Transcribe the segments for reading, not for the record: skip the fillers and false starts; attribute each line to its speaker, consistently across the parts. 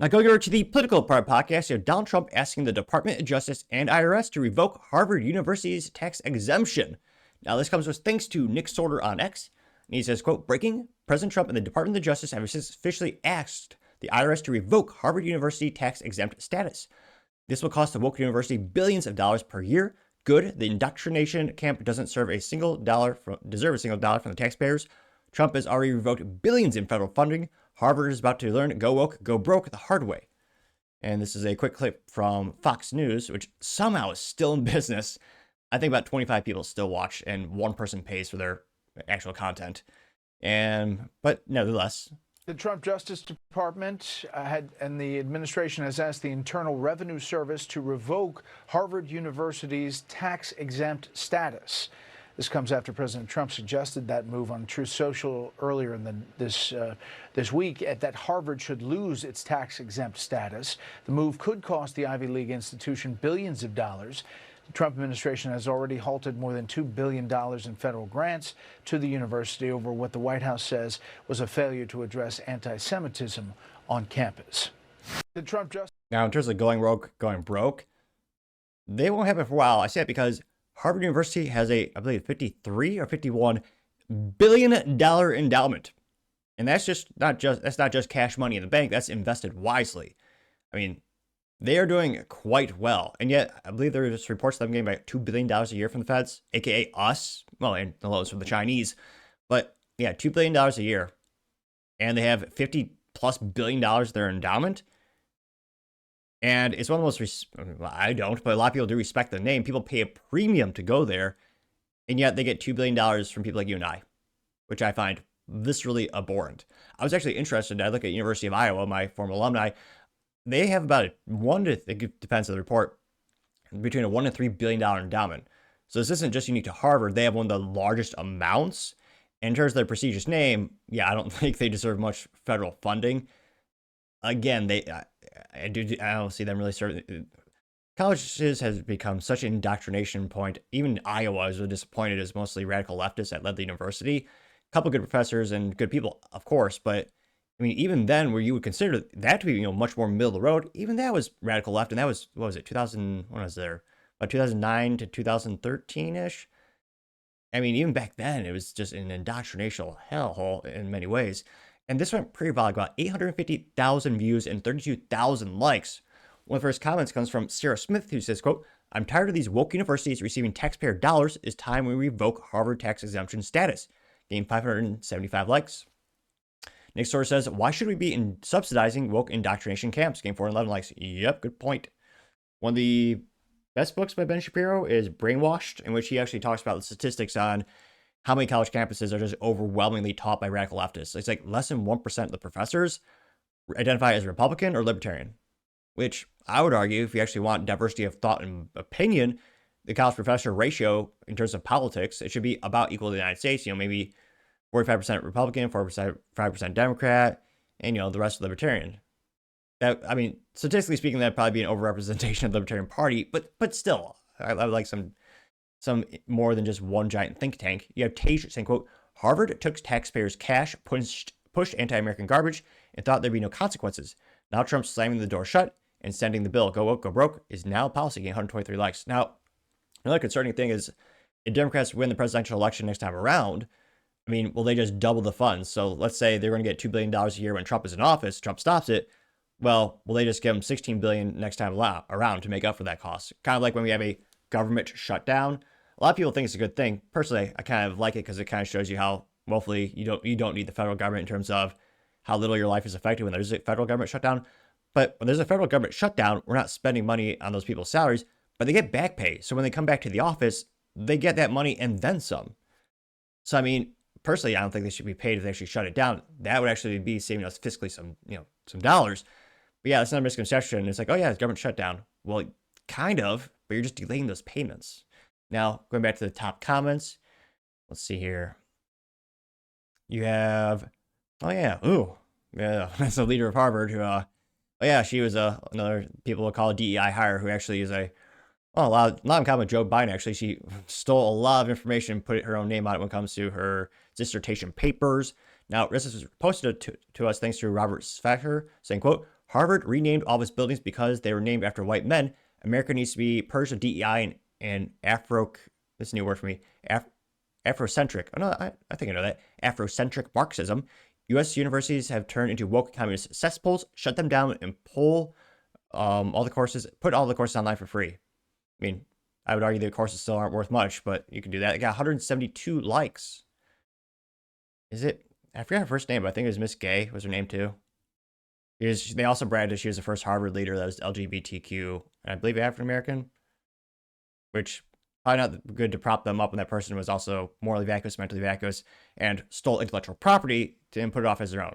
Speaker 1: Now, going over to the political part of the podcast, you have Donald Trump asking the Department of Justice and IRS to revoke Harvard University's tax exemption. Now, this comes with thanks to Nick Sorter on X. And he says, quote, breaking, President Trump and the Department of Justice have officially asked the IRS to revoke Harvard University tax exempt status. This will cost the woke university billions of dollars per year. Good. The indoctrination camp doesn't deserve a single dollar from the taxpayers. Trump has already revoked billions in federal funding. Harvard is about to learn go woke, go broke the hard way. And this is a quick clip from Fox News, which somehow is still in business. I think about 25 people still watch, and one person pays for their actual content. But nevertheless,
Speaker 2: the Trump Justice Department and the administration has asked the Internal Revenue Service to revoke Harvard University's tax-exempt status. This comes after President Trump suggested that move on Truth Social earlier in this week, that Harvard should lose its tax-exempt status. The move could cost the Ivy League institution billions of dollars. The Trump administration has already halted more than $2 billion in federal grants to the university over what the White House says was a failure to address anti-Semitism on campus. The Trump Justice
Speaker 1: now, in terms of going rogue, going broke, they won't happen for a while. I say it because Harvard University has I believe, $53 or $51 billion endowment. And that's not just cash money in the bank. That's invested wisely. I mean, they are doing quite well. And yet, I believe there is reports of them getting about $2 billion a year from the feds, aka us. Well, and the loans from the Chinese. But yeah, $2 billion a year. And they have $50+ billion their endowment. And it's one of the most, I don't, but a lot of people do respect the name. People pay a premium to go there. And yet they get $2 billion from people like you and I, which I find viscerally abhorrent. I was actually interested. I look at University of Iowa, my former alumni. They have about it depends on the report, between a $1 and $3 billion endowment. So this isn't just unique to Harvard. They have one of the largest amounts. In terms of their prestigious name, yeah, I don't think they deserve much federal funding. Again, I don't see them really serving. Colleges has become such an indoctrination point. Even Iowa was disappointed as mostly radical leftists that led the university. A couple good professors and good people, of course, but I mean, even then, where you would consider that to be, much more middle of the road, even that was radical left, and that was, what was it, 2000? When was there? About 2009 to 2013-ish. I mean, even back then, it was just an indoctrinational hellhole in many ways. And this went pretty viral, about 850,000 views and 32,000 likes. One of the first comments comes from Sarah Smith, who says, quote, I'm tired of these woke universities receiving taxpayer dollars. It's time we revoke Harvard tax exemption status. Gained 575 likes. Nick Sorter says, why should we be subsidizing woke indoctrination camps? Gained 411 likes. Yep, good point. One of the best books by Ben Shapiro is Brainwashed, in which he actually talks about the statistics on how many college campuses are just overwhelmingly taught by radical leftists. It's like less than 1% of the professors identify as Republican or Libertarian, which I would argue, if you actually want diversity of thought and opinion, the college professor ratio in terms of politics, it should be about equal to the United States. Maybe 45% Republican, 5% Democrat, and the rest of Libertarian. That, I mean, statistically speaking, that'd probably be an overrepresentation of the Libertarian Party, but still, I would like some more than just one giant think tank. You have Tage saying, quote, Harvard took taxpayers' cash, pushed anti-American garbage, and thought there'd be no consequences. Now Trump's slamming the door shut and sending the bill, go woke, go broke, is now policy, getting 123 likes. Now, another concerning thing is, if Democrats win the presidential election next time around, I mean, will they just double the funds? So let's say they're going to get $2 billion a year when Trump is in office, Trump stops it. Well, will they just give them $16 billion next time around to make up for that cost? Kind of like when we have a government shutdown. A lot of people think it's a good thing. Personally, I kind of like it because it kind of shows you how woefully you don't need the federal government in terms of how little your life is affected when there's a federal government shutdown. But when there's a federal government shutdown, we're not spending money on those people's salaries, but they get back pay. So when they come back to the office, they get that money and then some. So, I mean, personally, I don't think they should be paid if they actually shut it down. That would actually be saving us fiscally some dollars. But yeah, that's not a misconception. It's like, oh yeah, it's government shutdown. Well, kind of, but you're just delaying those payments. Now, going back to the top comments, let's see here. You have, that's the leader of Harvard who, she was another people will call a DEI hire who actually is a lot in common with Joe Biden. Actually, she stole a lot of information and put her own name on it when it comes to her dissertation papers. Now, this was posted to us thanks to Robert Sfacher saying, quote, Harvard renamed all of its buildings because they were named after white men. America needs to be purged of DEI and Afro. This is a new word for me. Afrocentric. Oh no, I think I know that. Afrocentric Marxism. U.S. universities have turned into woke communist cesspools. Shut them down and put all the courses online for free. I mean, I would argue the courses still aren't worth much, but you can do that. It got 172 likes. Is it? I forgot her first name, but I think it was Miss Gay was her name too. They also bragged that she was the first Harvard leader that was LGBTQ, and I believe African American, which probably not good to prop them up when that person was also morally vacuous, mentally vacuous, and stole intellectual property and put it off as their own.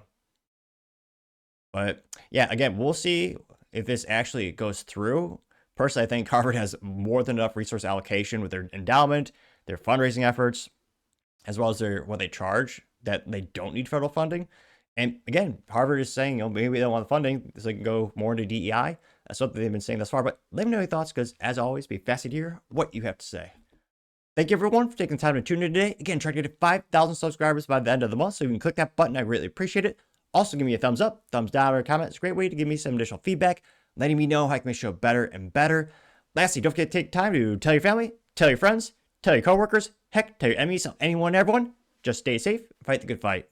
Speaker 1: But yeah, again, we'll see if this actually goes through. Personally, I think Harvard has more than enough resource allocation with their endowment, their fundraising efforts, as well as what they charge, that they don't need federal funding. And again, Harvard is saying, maybe they don't want the funding so they can go more into DEI. That's what they've been saying thus far. But let me know your thoughts, because as always, be fascinated to hear what you have to say. Thank you, everyone, for taking the time to tune in today. Again, try to get to 5,000 subscribers by the end of the month, so you can click that button. I really appreciate it. Also, give me a thumbs up, thumbs down, or a comment. It's a great way to give me some additional feedback, letting me know how I can make the show better and better. Lastly, don't forget to take time to tell your family, tell your friends, tell your coworkers, heck, tell your enemies, tell anyone and everyone. Just stay safe, fight the good fight.